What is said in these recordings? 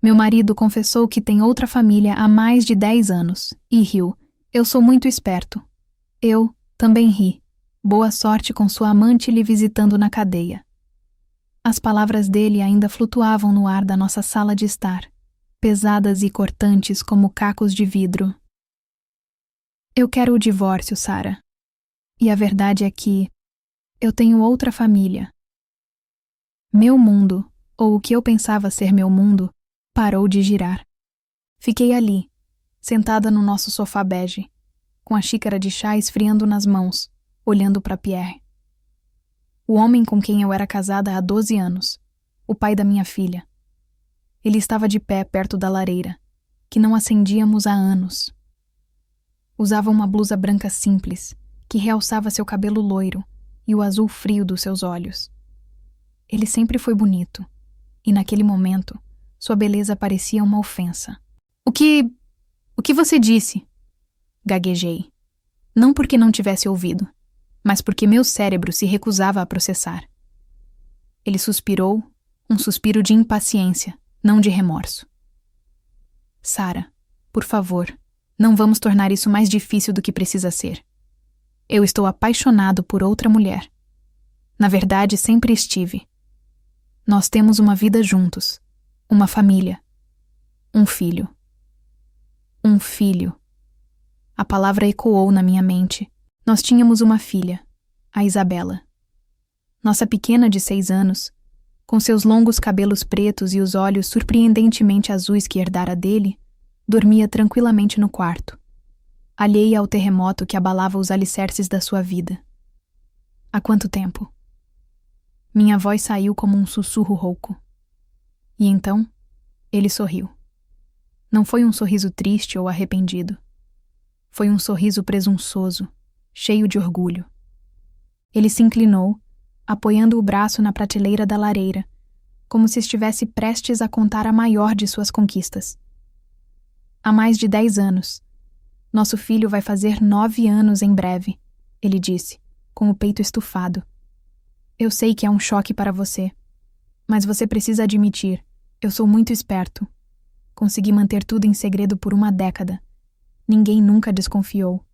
Meu marido confessou que tem outra família há mais de 10 anos e riu. Eu sou muito esperto. Eu também ri. Boa sorte com sua amante lhe visitando na cadeia. As palavras dele ainda flutuavam no ar da nossa sala de estar, pesadas e cortantes como cacos de vidro. Eu quero o divórcio, Sarah. E a verdade é que eu tenho outra família. Meu mundo, ou o que eu pensava ser meu mundo, parou de girar. Fiquei ali, sentada no nosso sofá bege, com a xícara de chá esfriando nas mãos, olhando para Pierre. O homem com quem eu era casada há 12 anos, o pai da minha filha. Ele estava de pé perto da lareira, que não acendíamos há anos. Usava uma blusa branca simples, que realçava seu cabelo loiro e o azul frio dos seus olhos. Ele sempre foi bonito, e naquele momento, sua beleza parecia uma ofensa. O que você disse? Gaguejei. Não porque não tivesse ouvido, mas porque meu cérebro se recusava a processar. Ele suspirou, um suspiro de impaciência, não de remorso. Sarah, por favor, não vamos tornar isso mais difícil do que precisa ser. Eu estou apaixonado por outra mulher. Na verdade, sempre estive. Nós temos uma vida juntos, uma família, um filho. Um filho. A palavra ecoou na minha mente. Nós tínhamos uma filha, a Isabela. Nossa pequena de 6 anos, com seus longos cabelos pretos e os olhos surpreendentemente azuis que herdara dele, dormia tranquilamente no quarto, alheia ao terremoto que abalava os alicerces da sua vida. Há quanto tempo? Minha voz saiu como um sussurro rouco. E então, ele sorriu. Não foi um sorriso triste ou arrependido. Foi um sorriso presunçoso, cheio de orgulho. Ele se inclinou, apoiando o braço na prateleira da lareira, como se estivesse prestes a contar a maior de suas conquistas. Há mais de 10 anos. Nosso filho vai fazer 9 anos em breve, ele disse, com o peito estufado. Eu sei que é um choque para você, mas você precisa admitir, eu sou muito esperto. Consegui manter tudo em segredo por 1 década. Ninguém nunca desconfiou,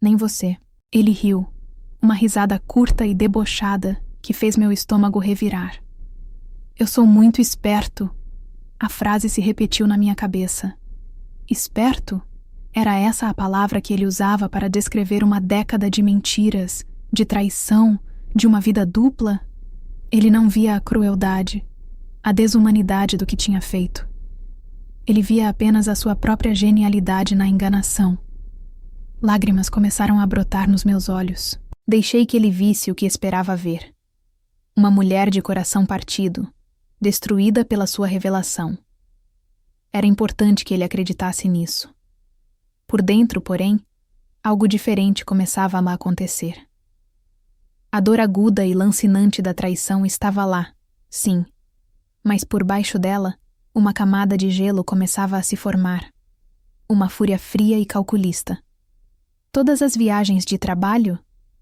nem você. Ele riu, uma risada curta e debochada que fez meu estômago revirar. Eu sou muito esperto. A frase se repetiu na minha cabeça. Esperto? Era essa a palavra que ele usava para descrever 1 década de mentiras, de traição, de uma vida dupla? Ele não via a crueldade, a desumanidade do que tinha feito. Ele via apenas a sua própria genialidade na enganação. Lágrimas começaram a brotar nos meus olhos. Deixei que ele visse o que esperava ver. Uma mulher de coração partido, destruída pela sua revelação. Era importante que ele acreditasse nisso. Por dentro, porém, algo diferente começava a acontecer. A dor aguda e lancinante da traição estava lá, sim, mas por baixo dela, uma camada de gelo começava a se formar. Uma fúria fria e calculista. Todas as viagens de trabalho?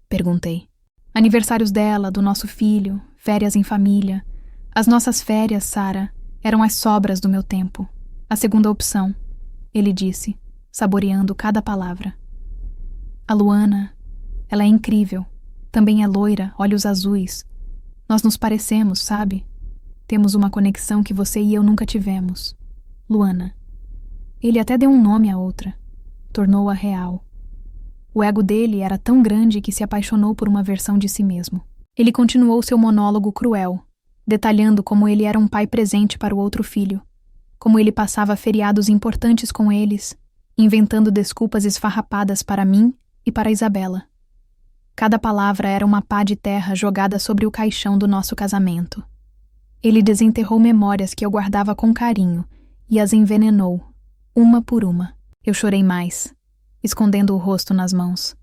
Perguntei. Aniversários dela, do nosso filho, férias em família. As nossas férias, Sarah, eram as sobras do meu tempo. A segunda opção, ele disse, saboreando cada palavra. A Luana, ela é incrível. Também é loira, olhos azuis. Nós nos parecemos, sabe? Temos uma conexão que você e eu nunca tivemos. Luana. Ele até deu um nome à outra. Tornou-a real. O ego dele era tão grande que se apaixonou por uma versão de si mesmo. Ele continuou seu monólogo cruel, detalhando como ele era um pai presente para o outro filho, como ele passava feriados importantes com eles, inventando desculpas esfarrapadas para mim e para Isabela. Cada palavra era uma pá de terra jogada sobre o caixão do nosso casamento. Ele desenterrou memórias que eu guardava com carinho e as envenenou, uma por uma. Eu chorei mais, escondendo o rosto nas mãos.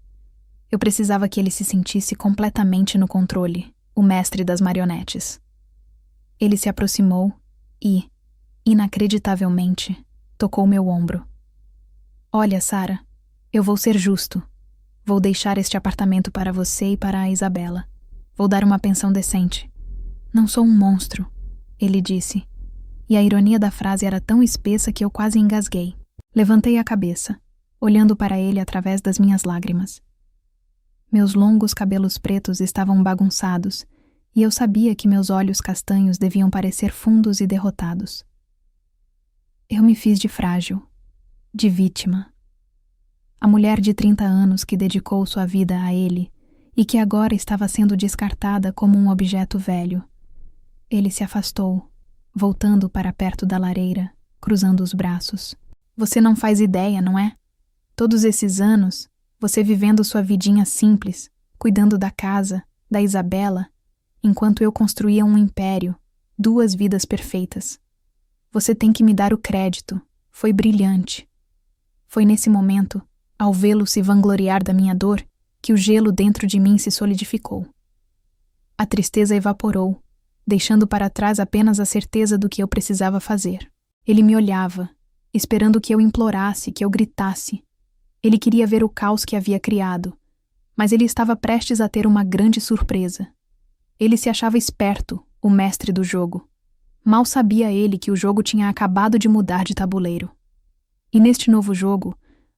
Eu precisava que ele se sentisse completamente no controle, o mestre das marionetes. Ele se aproximou e, inacreditavelmente, tocou meu ombro. Olha, Sarah, eu vou ser justo. Vou deixar este apartamento para você e para a Isabela. Vou dar uma pensão decente. Não sou um monstro, ele disse. e a ironia da frase era tão espessa que eu quase engasguei. Levantei a cabeça, olhando para ele através das minhas lágrimas. Meus longos cabelos pretos estavam bagunçados, e eu sabia que meus olhos castanhos deviam parecer fundos e derrotados. Eu me fiz de frágil, de vítima. A mulher de 30 anos que dedicou sua vida a ele e que agora estava sendo descartada como um objeto velho. Ele se afastou, voltando para perto da lareira, cruzando os braços. Você não faz ideia, não é? Todos esses anos, você vivendo sua vidinha simples, cuidando da casa, da Isabela, enquanto eu construía um império, 2 vidas perfeitas. Você tem que me dar o crédito. Foi brilhante. Foi nesse momento, ao vê-lo se vangloriar da minha dor, que o gelo dentro de mim se solidificou. A tristeza evaporou, deixando para trás apenas a certeza do que eu precisava fazer. Ele me olhava, esperando que eu implorasse, que eu gritasse. Ele queria ver o caos que havia criado, mas ele estava prestes a ter uma grande surpresa. Ele se achava esperto, o mestre do jogo. Mal sabia ele que o jogo tinha acabado de mudar de tabuleiro. E neste novo jogo,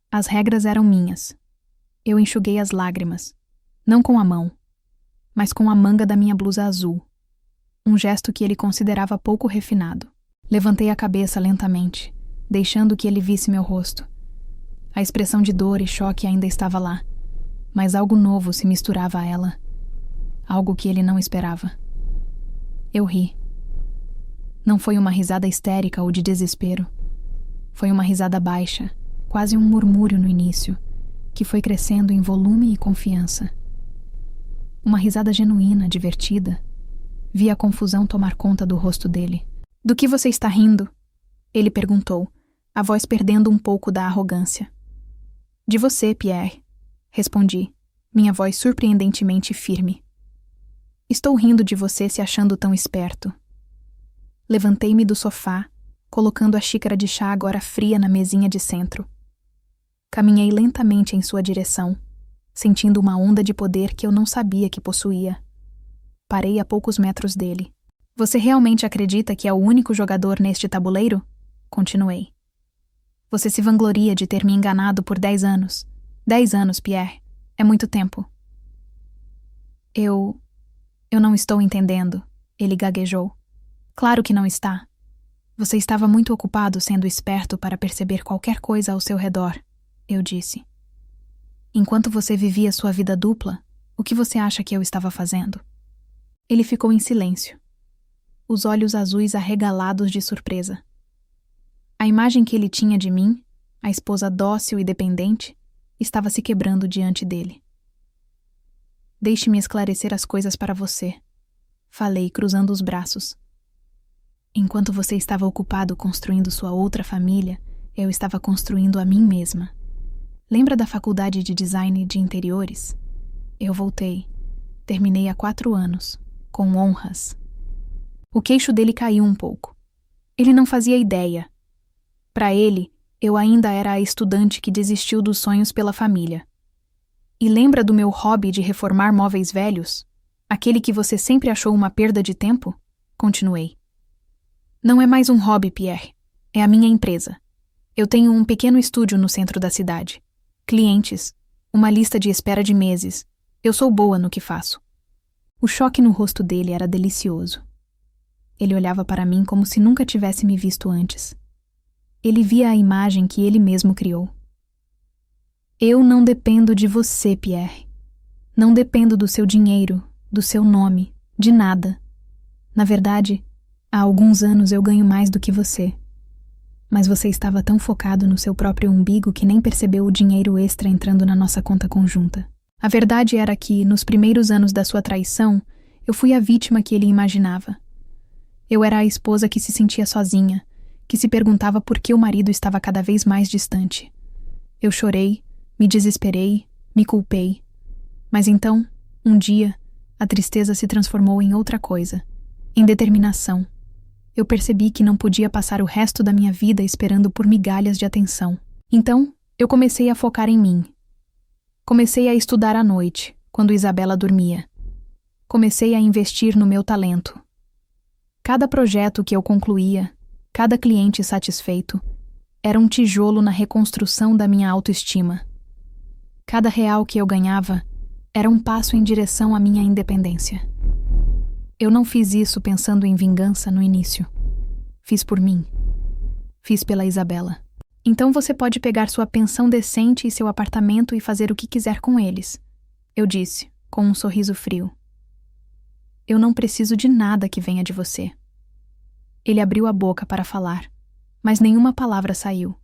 as regras eram minhas. Eu enxuguei as lágrimas, não com a mão, mas com a manga da minha blusa azul, um gesto que ele considerava pouco refinado. Levantei a cabeça lentamente, deixando que ele visse meu rosto. A expressão de dor e choque ainda estava lá, mas algo novo se misturava a ela. Algo que ele não esperava. Eu ri. Não foi uma risada histérica ou de desespero. Foi uma risada baixa, quase um murmúrio no início, que foi crescendo em volume e confiança. Uma risada genuína, divertida. Vi a confusão tomar conta do rosto dele. Do que você está rindo? Ele perguntou, a voz perdendo um pouco da arrogância. De você, Pierre, respondi, minha voz surpreendentemente firme. Estou rindo de você se achando tão esperto. Levantei-me do sofá, colocando a xícara de chá agora fria na mesinha de centro. Caminhei lentamente em sua direção, sentindo uma onda de poder que eu não sabia que possuía. Parei a poucos metros dele. Você realmente acredita que é o único jogador neste tabuleiro? Continuei. Você se vangloria de ter me enganado por 10 anos. 10 anos, Pierre. É muito tempo. Eu não estou entendendo, ele gaguejou. Claro que não está. Você estava muito ocupado sendo esperto para perceber qualquer coisa ao seu redor, eu disse. Enquanto você vivia sua vida dupla, o que você acha que eu estava fazendo? Ele ficou em silêncio, os olhos azuis arregalados de surpresa. A imagem que ele tinha de mim, a esposa dócil e dependente, estava se quebrando diante dele. Deixe-me esclarecer as coisas para você, falei, cruzando os braços. Enquanto você estava ocupado construindo sua outra família, eu estava construindo a mim mesma. Lembra da faculdade de design de interiores? Eu voltei. Terminei há 4 anos, com honras. O queixo dele caiu um pouco. Ele não fazia ideia. Para ele, eu ainda era a estudante que desistiu dos sonhos pela família. E lembra do meu hobby de reformar móveis velhos? Aquele que você sempre achou uma perda de tempo? Continuei. Não é mais um hobby, Pierre. É a minha empresa. Eu tenho um pequeno estúdio no centro da cidade. Clientes, uma lista de espera de meses. Eu sou boa no que faço. O choque no rosto dele era delicioso. Ele olhava para mim como se nunca tivesse me visto antes. Ele via a imagem que ele mesmo criou. Eu não dependo de você, Pierre. Não dependo do seu dinheiro, do seu nome, de nada. Na verdade, há alguns anos eu ganho mais do que você. Mas você estava tão focado no seu próprio umbigo que nem percebeu o dinheiro extra entrando na nossa conta conjunta. A verdade era que, nos primeiros anos da sua traição, eu fui a vítima que ele imaginava. Eu era a esposa que se sentia sozinha, que se perguntava por que o marido estava cada vez mais distante. Eu chorei, me desesperei, me culpei. Mas então, um dia, a tristeza se transformou em outra coisa, em determinação. Eu percebi que não podia passar o resto da minha vida esperando por migalhas de atenção. Então, eu comecei a focar em mim. Comecei a estudar à noite, quando Isabela dormia. Comecei a investir no meu talento. Cada projeto que eu concluía, Cada cliente satisfeito era um tijolo na reconstrução da minha autoestima. Cada real que eu ganhava era um passo em direção à minha independência. Eu não fiz isso pensando em vingança no início. Fiz por mim. Fiz pela Isabela. Então você pode pegar sua pensão decente e seu apartamento e fazer o que quiser com eles, eu disse, com um sorriso frio. Eu não preciso de nada que venha de você. Ele abriu a boca para falar, mas nenhuma palavra saiu.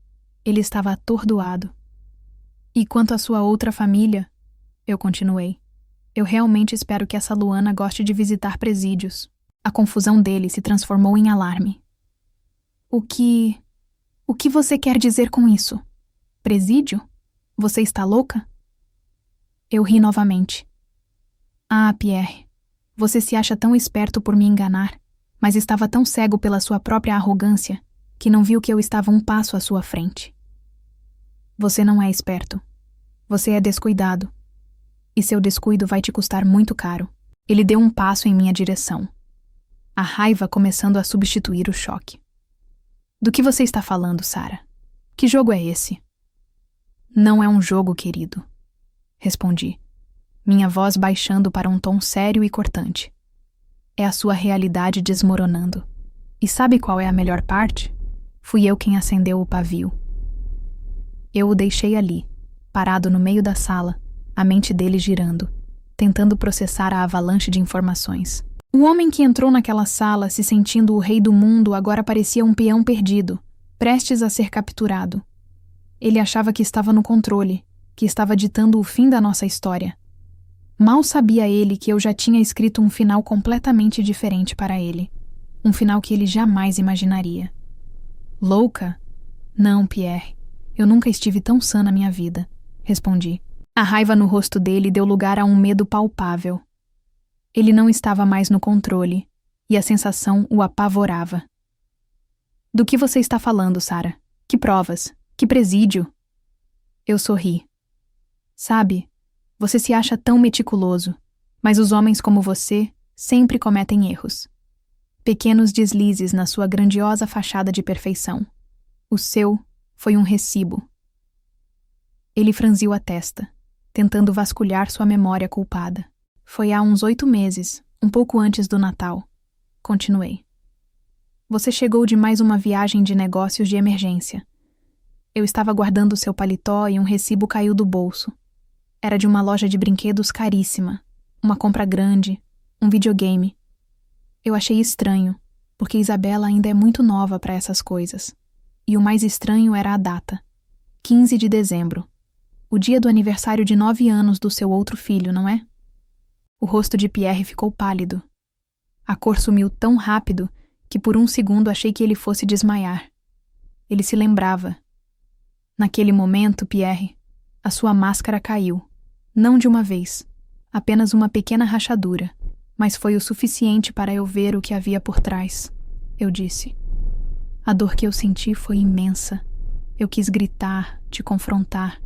Ele estava atordoado. E quanto à sua outra família, eu continuei. Eu realmente espero que essa Luana goste de visitar presídios. A confusão dele se transformou em alarme. O que você quer dizer com isso? Presídio? Você está louca? Eu ri novamente. Ah, Pierre, você se acha tão esperto por me enganar, mas estava tão cego pela sua própria arrogância que não viu que eu estava um passo à sua frente. Você não é esperto. Você é descuidado. E seu descuido vai te custar muito caro. Ele deu um passo em minha direção. A raiva começando a substituir o choque. Do que você está falando, Sarah? Que jogo é esse? Não é um jogo, querido. Respondi, minha voz baixando para um tom sério e cortante. É a sua realidade desmoronando. E sabe qual é a melhor parte? Fui eu quem acendeu o pavio. Eu o deixei ali, parado no meio da sala, a mente dele girando, tentando processar a avalanche de informações. O homem que entrou naquela sala, se sentindo o rei do mundo, agora parecia um peão perdido, prestes a ser capturado. Ele achava que estava no controle, que estava ditando o fim da nossa história. Mal sabia ele que eu já tinha escrito um final completamente diferente para ele. Um final que ele jamais imaginaria. Louca? Não, Pierre. Eu nunca estive tão sã na minha vida, respondi. A raiva no rosto dele deu lugar a um medo palpável. Ele não estava mais no controle, e a sensação o apavorava. Do que você está falando, Sarah? Que provas? Que presídio? Eu sorri. Sabe, você se acha tão meticuloso, mas os homens como você sempre cometem erros. Pequenos deslizes na sua grandiosa fachada de perfeição. O seu foi um recibo. Ele franziu a testa, tentando vasculhar sua memória culpada. Foi há uns 8 meses, um pouco antes do Natal. Continuei. Você chegou de mais uma viagem de negócios de emergência. Eu estava guardando seu paletó e um recibo caiu do bolso. Era de uma loja de brinquedos caríssima, uma compra grande, um videogame. Eu achei estranho, porque Isabela ainda é muito nova para essas coisas. E o mais estranho era a data. 15 de dezembro. O dia do aniversário de 9 anos do seu outro filho, não é? O rosto de Pierre ficou pálido. A cor sumiu tão rápido que por um segundo achei que ele fosse desmaiar. Ele se lembrava. Naquele momento, Pierre, a sua máscara caiu. Não de uma vez, apenas uma pequena rachadura, mas foi o suficiente para eu ver o que havia por trás, eu disse. A dor que eu senti foi imensa. Eu quis gritar, te confrontar,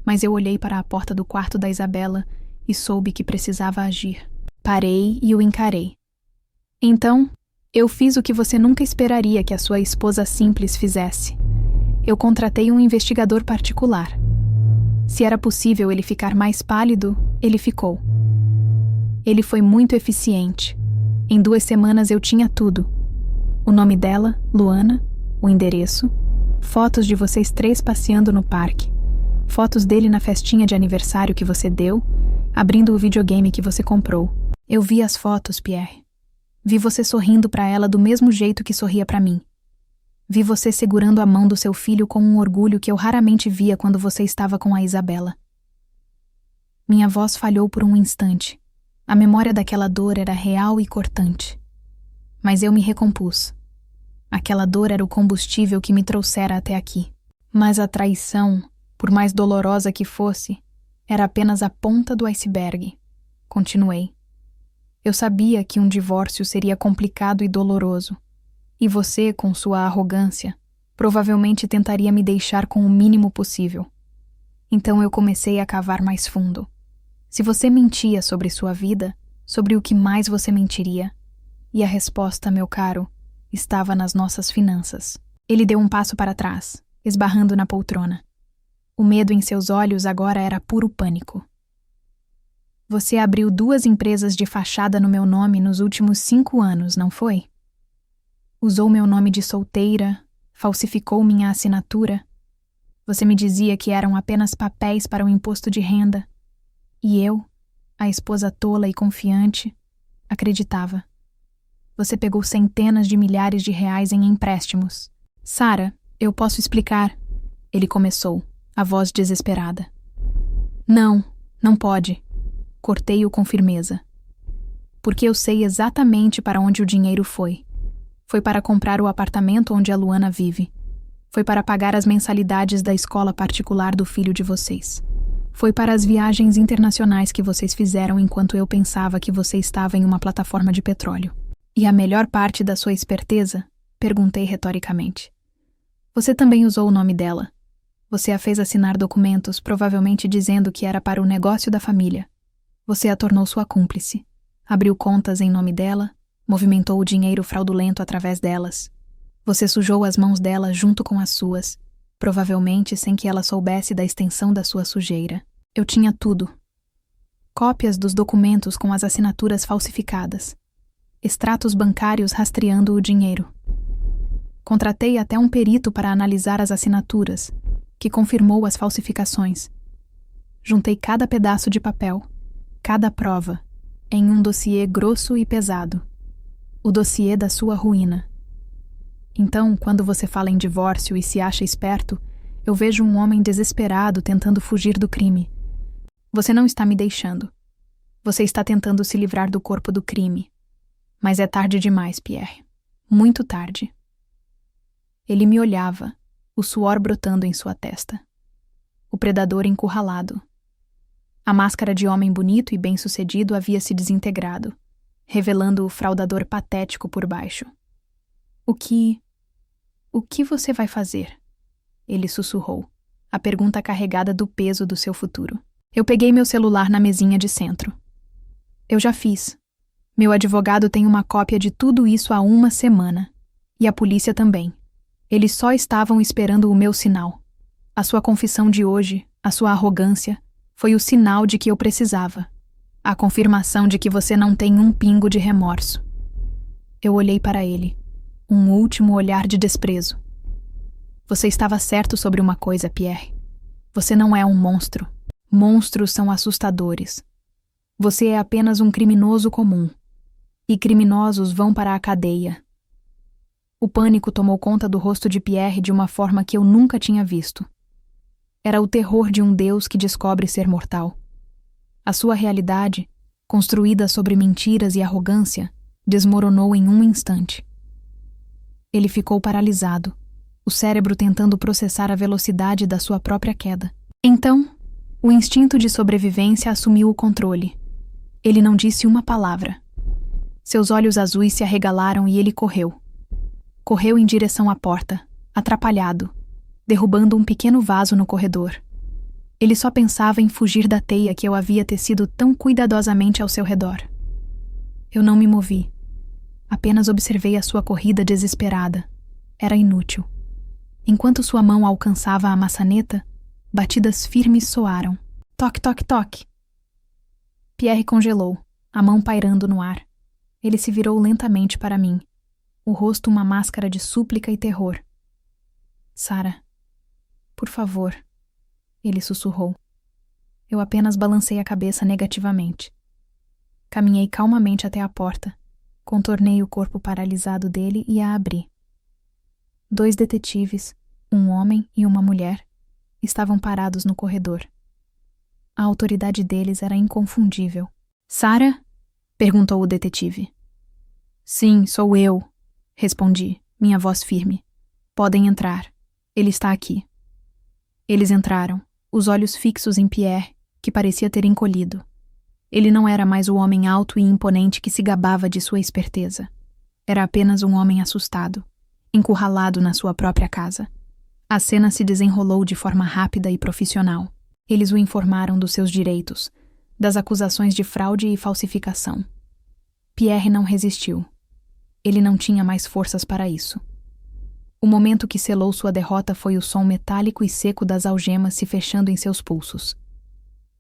mas eu olhei para a porta do quarto da Isabela e soube que precisava agir. Parei e o encarei. Então, eu fiz o que você nunca esperaria que a sua esposa simples fizesse. Eu contratei um investigador particular. Se era possível ele ficar mais pálido, ele ficou. Ele foi muito eficiente. Em 2 semanas eu tinha tudo. O nome dela, Luana, o endereço, fotos de vocês 3 passeando no parque, fotos dele na festinha de aniversário que você deu, abrindo o videogame que você comprou. Eu vi as fotos, Pierre. Vi você sorrindo para ela do mesmo jeito que sorria para mim. Vi você segurando a mão do seu filho com um orgulho que eu raramente via quando você estava com a Isabela. Minha voz falhou por um instante. A memória daquela dor era real e cortante. Mas eu me recompus. Aquela dor era o combustível que me trouxera até aqui. Mas a traição, por mais dolorosa que fosse, era apenas a ponta do iceberg. Continuei. Eu sabia que um divórcio seria complicado e doloroso. E você, com sua arrogância, provavelmente tentaria me deixar com o mínimo possível. Então eu comecei a cavar mais fundo. Se você mentia sobre sua vida, sobre o que mais você mentiria? E a resposta, meu caro, estava nas nossas finanças. Ele deu um passo para trás, esbarrando na poltrona. O medo em seus olhos agora era puro pânico. Você abriu 2 empresas de fachada no meu nome nos últimos 5 anos, não foi? Usou meu nome de solteira, falsificou minha assinatura. Você me dizia que eram apenas papéis para o imposto de renda. E eu, a esposa tola e confiante, acreditava. Você pegou centenas de milhares de reais em empréstimos. Sara, eu posso explicar. Ele começou, a voz desesperada. Não, não pode. Cortei-o com firmeza. Porque eu sei exatamente para onde o dinheiro foi. Foi para comprar o apartamento onde a Luana vive. Foi para pagar as mensalidades da escola particular do filho de vocês. Foi para as viagens internacionais que vocês fizeram enquanto eu pensava que você estava em uma plataforma de petróleo. E a melhor parte da sua esperteza? Perguntei retoricamente. Você também usou o nome dela. Você a fez assinar documentos, provavelmente dizendo que era para o negócio da família. Você a tornou sua cúmplice. Abriu contas em nome dela, movimentou o dinheiro fraudulento através delas. Você sujou as mãos dela junto com as suas, provavelmente sem que ela soubesse da extensão da sua sujeira. Eu tinha tudo. Cópias dos documentos com as assinaturas falsificadas. Extratos bancários rastreando o dinheiro. Contratei até um perito para analisar as assinaturas, que confirmou as falsificações. Juntei cada pedaço de papel, cada prova, em um dossiê grosso e pesado. O dossiê da sua ruína. Então, quando você fala em divórcio e se acha esperto, eu vejo um homem desesperado tentando fugir do crime. Você não está me deixando. Você está tentando se livrar do corpo do crime. Mas é tarde demais, Pierre. Muito tarde. Ele me olhava, o suor brotando em sua testa. O predador encurralado. A máscara de homem bonito e bem-sucedido havia se desintegrado, revelando o fraudador patético por baixo. O que você vai fazer? Ele sussurrou, a pergunta carregada do peso do seu futuro. Eu peguei meu celular na mesinha de centro. Eu já fiz. Meu advogado tem uma cópia de tudo isso há 1 semana. E a polícia também. Eles só estavam esperando o meu sinal. A sua confissão de hoje, a sua arrogância, foi o sinal de que eu precisava. A confirmação de que você não tem um pingo de remorso. Eu olhei para ele. Um último olhar de desprezo. Você estava certo sobre uma coisa, Pierre. Você não é um monstro. Monstros são assustadores. Você é apenas um criminoso comum. E criminosos vão para a cadeia. O pânico tomou conta do rosto de Pierre de uma forma que eu nunca tinha visto. Era o terror de um Deus que descobre ser mortal. A sua realidade, construída sobre mentiras e arrogância, desmoronou em um instante. Ele ficou paralisado, o cérebro tentando processar a velocidade da sua própria queda. Então, o instinto de sobrevivência assumiu o controle. Ele não disse uma palavra. Seus olhos azuis se arregalaram e ele correu. Correu em direção à porta, atrapalhado, derrubando um pequeno vaso no corredor. Ele só pensava em fugir da teia que eu havia tecido tão cuidadosamente ao seu redor. Eu não me movi. Apenas observei a sua corrida desesperada. Era inútil. Enquanto sua mão alcançava a maçaneta, batidas firmes soaram. Toque, toque, toque. Pierre congelou, a mão pairando no ar. Ele se virou lentamente para mim, o rosto uma máscara de súplica e terror. Sara, por favor, ele sussurrou. Eu apenas balancei a cabeça negativamente. Caminhei calmamente até a porta, contornei o corpo paralisado dele e a abri. 2 detetives, um homem e uma mulher, estavam parados no corredor. A autoridade deles era inconfundível. Sara? Perguntou o detetive. Sim, sou eu, respondi, minha voz firme. Podem entrar. Ele está aqui. Eles entraram, os olhos fixos em Pierre, que parecia ter encolhido. Ele não era mais o homem alto e imponente que se gabava de sua esperteza. Era apenas um homem assustado, encurralado na sua própria casa. A cena se desenrolou de forma rápida e profissional. Eles o informaram dos seus direitos, das acusações de fraude e falsificação. Pierre não resistiu. Ele não tinha mais forças para isso. O momento que selou sua derrota foi o som metálico e seco das algemas se fechando em seus pulsos.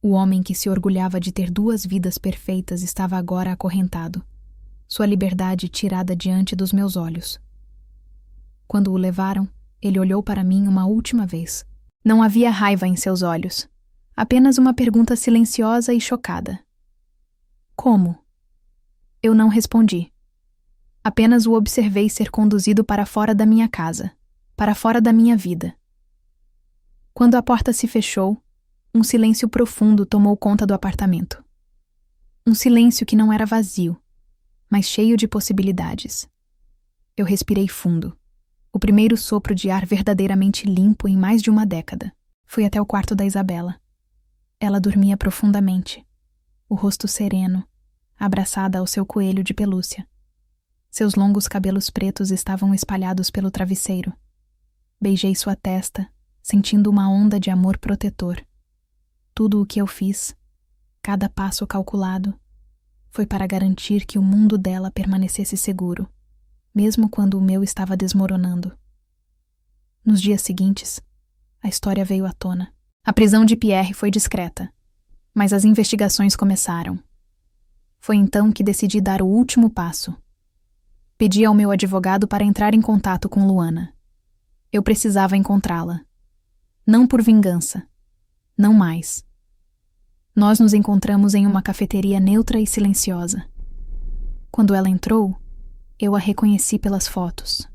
O homem que se orgulhava de ter 2 vidas perfeitas estava agora acorrentado, sua liberdade tirada diante dos meus olhos. Quando o levaram, ele olhou para mim uma última vez. Não havia raiva em seus olhos, apenas uma pergunta silenciosa e chocada. Como? Eu não respondi. Apenas o observei ser conduzido para fora da minha casa, para fora da minha vida. Quando a porta se fechou, um silêncio profundo tomou conta do apartamento. Um silêncio que não era vazio, mas cheio de possibilidades. Eu respirei fundo. O primeiro sopro de ar verdadeiramente limpo em mais de uma década. Fui até o quarto da Isabela. Ela dormia profundamente, o rosto sereno, abraçada ao seu coelho de pelúcia. Seus longos cabelos pretos estavam espalhados pelo travesseiro. Beijei sua testa, sentindo uma onda de amor protetor. Tudo o que eu fiz, cada passo calculado, foi para garantir que o mundo dela permanecesse seguro, mesmo quando o meu estava desmoronando. Nos dias seguintes, a história veio à tona. A prisão de Pierre foi discreta, mas as investigações começaram. Foi então que decidi dar o último passo. Pedi ao meu advogado para entrar em contato com Luana. Eu precisava encontrá-la. Não por vingança. Não mais. Nós nos encontramos em uma cafeteria neutra e silenciosa. Quando ela entrou, eu a reconheci pelas fotos.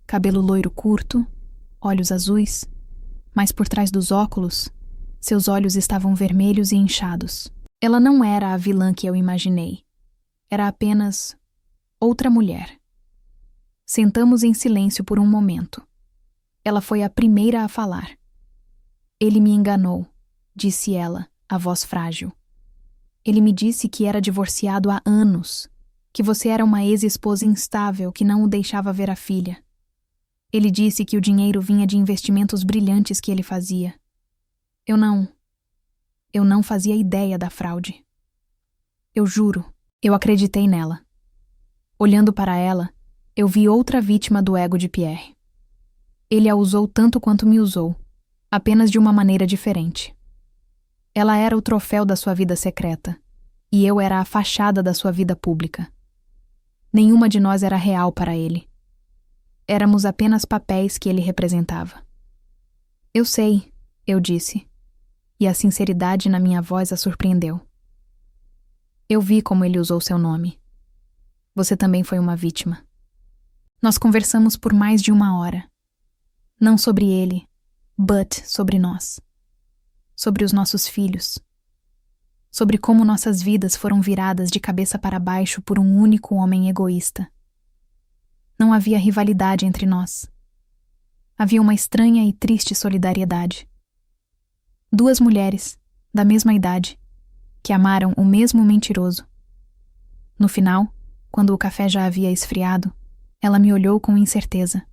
Cabelo loiro curto, olhos azuis, mas por trás dos óculos, seus olhos estavam vermelhos e inchados. Ela não era a vilã que eu imaginei. Era apenas outra mulher. Sentamos em silêncio por um momento. Ela foi a primeira a falar. Ele me enganou, disse ela, a voz frágil. Ele me disse que era divorciado há anos, que você era uma ex-esposa instável que não o deixava ver a filha. Ele disse que o dinheiro vinha de investimentos brilhantes que ele fazia. Eu não fazia ideia da fraude. Eu juro, eu acreditei nela. Olhando para ela, eu vi outra vítima do ego de Pierre. Ele a usou tanto quanto me usou, apenas de uma maneira diferente. Ela era o troféu da sua vida secreta, e eu era a fachada da sua vida pública. Nenhuma de nós era real para ele. Éramos apenas papéis que ele representava. Eu sei, eu disse, e a sinceridade na minha voz a surpreendeu. Eu vi como ele usou seu nome. Você também foi uma vítima. Nós conversamos por mais de 1 hora. Não sobre ele, but sobre nós. Sobre os nossos filhos. Sobre como nossas vidas foram viradas de cabeça para baixo por um único homem egoísta. Não havia rivalidade entre nós. Havia uma estranha e triste solidariedade. 2 mulheres, da mesma idade, que amaram o mesmo mentiroso. No final, quando o café já havia esfriado, ela me olhou com incerteza.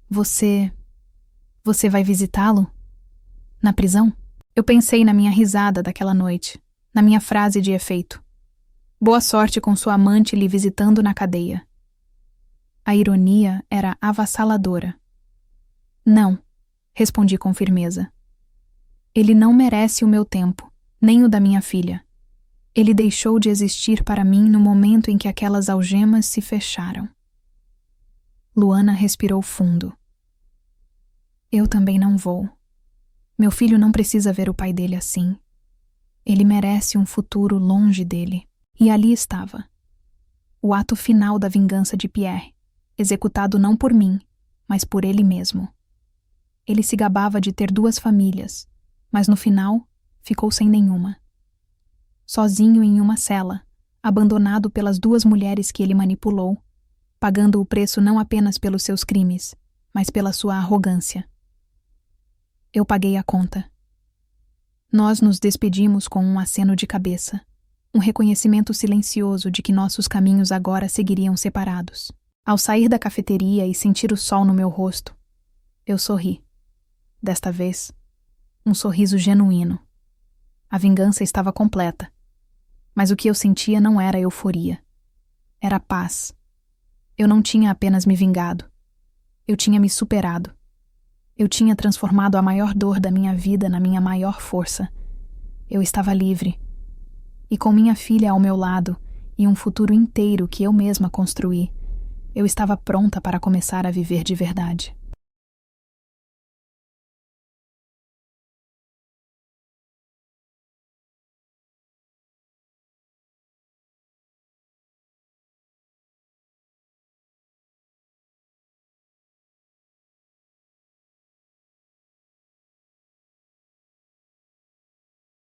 Você vai visitá-lo? Na prisão? Eu pensei na minha risada daquela noite, na minha frase de efeito. Boa sorte com sua amante lhe visitando na cadeia. A ironia era avassaladora. Não, respondi com firmeza. Ele não merece o meu tempo, nem o da minha filha. Ele deixou de existir para mim no momento em que aquelas algemas se fecharam. Luana respirou fundo. Eu também não vou. Meu filho não precisa ver o pai dele assim. Ele merece um futuro longe dele. E ali estava. O ato final da vingança de Pierre, executado não por mim, mas por ele mesmo. Ele se gabava de ter 2 famílias, mas no final ficou sem nenhuma. Sozinho em uma cela, abandonado pelas 2 mulheres que ele manipulou, pagando o preço não apenas pelos seus crimes, mas pela sua arrogância. Eu paguei a conta. Nós nos despedimos com um aceno de cabeça, um reconhecimento silencioso de que nossos caminhos agora seguiriam separados. Ao sair da cafeteria e sentir o sol no meu rosto, eu sorri. Desta vez, um sorriso genuíno. A vingança estava completa, mas o que eu sentia não era euforia. Era paz, Eu não tinha apenas me vingado. Eu tinha me superado. Eu tinha transformado a maior dor da minha vida na minha maior força. Eu estava livre. E com minha filha ao meu lado e um futuro inteiro que eu mesma construí, eu estava pronta para começar a viver de verdade.